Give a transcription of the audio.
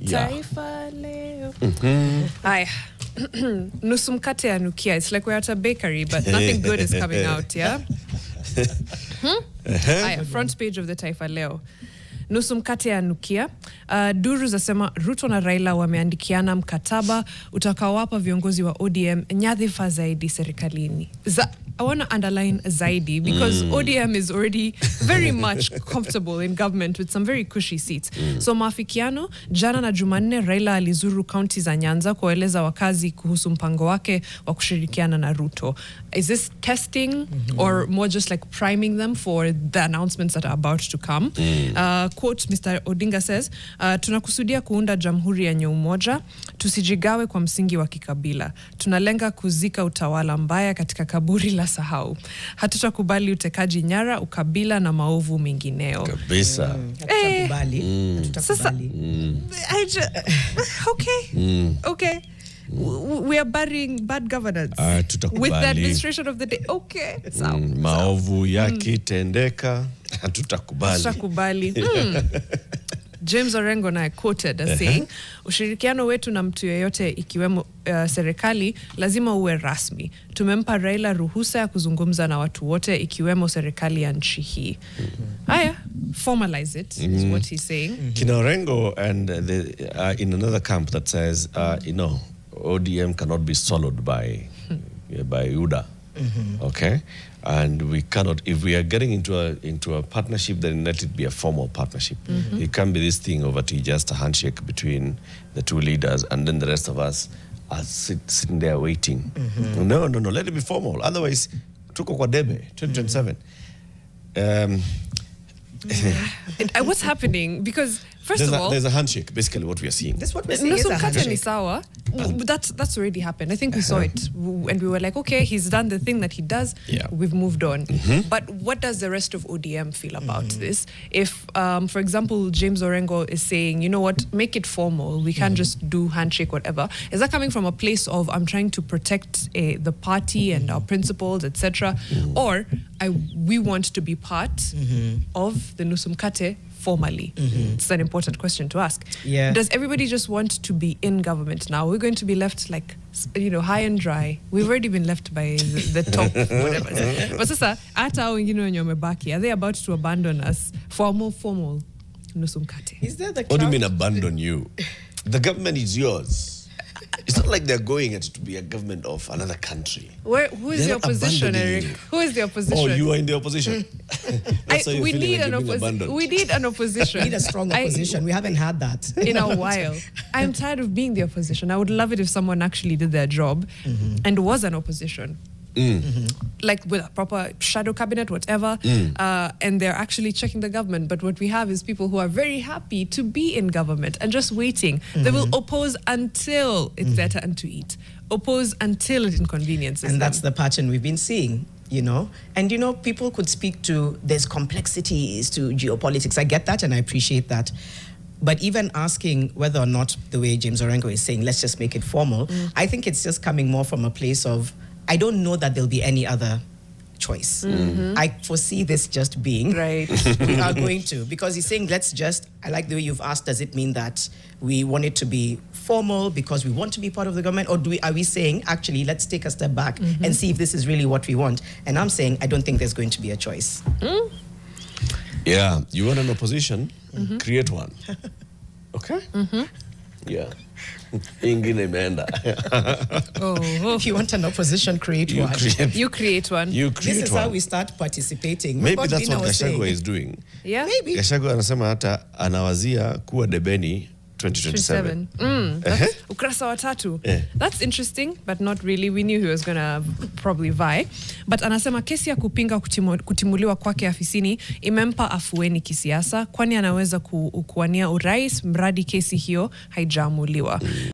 Taifa leo. Aya. Nusu mkate Yanukia. It's like we're at a bakery, but nothing good is coming out, yeah? Aya, front page of the Taifa leo. Nusu mkate Yanukia. Duru zasema Ruto na Raila wameandikiana mkataba utakao wapa viongozi wa ODM nyadhifa zaidi serekalini. I want to underline zaidi because ODM is already very much comfortable in government with some very cushy seats. So maafikiano, jana na Jumanne Raila alizuru county za Nyanza kueleza wakazi kuhusu mpango wake wa kushirikiana na Ruto. Is this testing or more just like priming them for the announcements that are about to come? Quote, Mr. Odinga says, tunakusudia kuunda jamhuri yenye umoja, tusijigawe kwa msingi wa kikabila. Tunalenga kuzika utawala mbaya katika kaburi la sahau. Hatutakubali utekaji nyara, ukabila na maovu mengineo. Kabisa. Hatutakubali. Hatutakubali. Okay. We are burying bad governance with the administration of the day. Okay. Maovu yakitendeka, hatutakubali. Hatutakubali. James Orengo na quoted as saying, ushirikiano wetu na mtu yeyote ikiwemo serikali lazima uwe rasmi. Tumempa Raila ruhusa ya kuzungumza na watu wote ikiwemo serikali ya nchi hii. Aya, formalize it is what he's saying. Kina Orengo and in another camp that says, ODM cannot be swallowed by UDA. Okay? And we cannot, if we are getting into a partnership, then let it be a formal partnership. It can't be this thing over to just a handshake between the two leaders and then the rest of us are sitting there waiting. No, let it be formal. Otherwise, tuko kwa debe, 2027. What's happening? Because first of all, there's a handshake, basically what we are seeing. That's what we're seeing. Nusu mkate ni sawa. That's already happened. I think we saw it and we were like, okay, he's done the thing that he does. Yeah. We've moved on. But what does the rest of ODM feel about this? If, for example, James Orengo is saying, you know what, make it formal. We can't just do handshake, whatever. Is that coming from a place of I'm trying to protect the party and our principles, etc., or we want to be part of the Nusu mkate formally? It's an important question to ask. Yeah. Does everybody just want to be in government now? We're going to be left like, high and dry. We've already been left by the top, whatever. But sasa, ata wengine wenye wamebaki, are they about to abandon us for a more formal Nusu mkate? Is there the What do you mean abandon you? The government is yours. It's not like they're going to be a government of another country. Who is the opposition, Eric? Who is the opposition? Oh, you are in the opposition. We need an opposition. We need a strong opposition. We haven't had that in a while. I'm tired of being the opposition. I would love it if someone actually did their job and was an opposition. Like with a proper shadow cabinet, whatever, and they're actually checking the government. But what we have is people who are very happy to be in government and just waiting. They will oppose until it's their turn to eat. Oppose until it inconveniences and that's them. the pattern we've been seeing, And, people could speak to, there's complexities to geopolitics. I get that and I appreciate that. But even asking whether or not, the way James Orengo is saying, let's just make it formal, I think it's just coming more from a place of, I don't know that there'll be any other choice. I foresee this just being. Right. We are going to. Because he's saying, I like the way you've asked, does it mean that we want it to be formal because we want to be part of the government? Or are we saying, actually, let's take a step back and see if this is really what we want? And I'm saying, I don't think there's going to be a choice. Yeah. You want an opposition? Create one. Okay? Yeah. If you want an opposition, create one. You create one. This is how we start participating. Maybe that's what Gachagua is doing. Yeah. Maybe. Gachagua anasema hata anawazia kuwa debeni 2027. That's ukurasa wa 3. That's interesting, but not really. We knew he was going to probably vie. But anasema kesi ya kupinga kutimuliwa kwake afisini imempa afueni kisiasa, kwani anaweza kuwania urais mradi kesi hiyo haijaamuliwa.